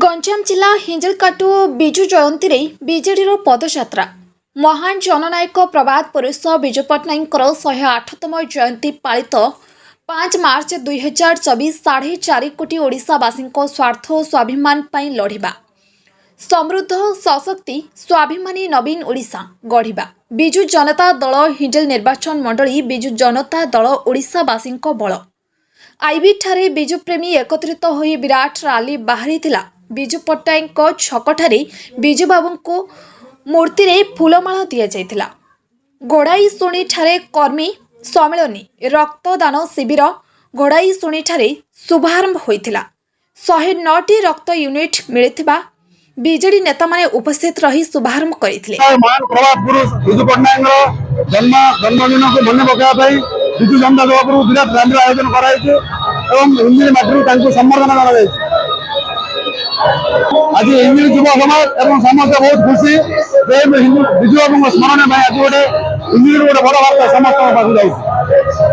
गंजाम जिला हिंजलकाटु विजु जयंती रे बीजेडी पदयात्रा महान जननायक प्रभात पुरुष विजु पट्टनायक 108तम जयंती पालित 5 मार्च 2024 4.5 कोटी ओडिशावासी स्वार्थ और स्वाभिमान ପାଇଁ लढ़िबा समृद्ध सशक्ति स्वाभिमानी नवीन ओडिशा गढ़िबा विजु जनता दल हिंजल निर्वाचन मंडली विजु जनता दल ओडिशावासी बल आईबी ठारे विजु प्रेमी एकत्रित होई विराट रैली बाहरी थिला। विजु पट्टनायक छकठारे विजु बाबू को मूर्ति रे फूलमाला दिया जायतिला। घोड़ाई शुणी ठारे कर्मी सम्मेलनी रक्तदान शिविर घोड़ाई शुणी ठारे शुभारंभ होइतिला। 109टी रक्त यूनिट मिलिथिबा बीजेडी नेता माने उपस्थित रही शुभारंभ करथिले। महान प्रभात पुरुष विजु पट्टनायक जन्मदिन को मन पकाया विजु जनता दल पर विराट रैली आयोजन कराई एवं हिंदी माध्यम तांको संबर्धना करा जाय। आज हिंदी युव समाज एवं समस्त बहुत खुशी विजु बाबू स्मरण में आज गोटे हिंदी गोटे बड़ वार्ता समस्त पाखु जाऊँ।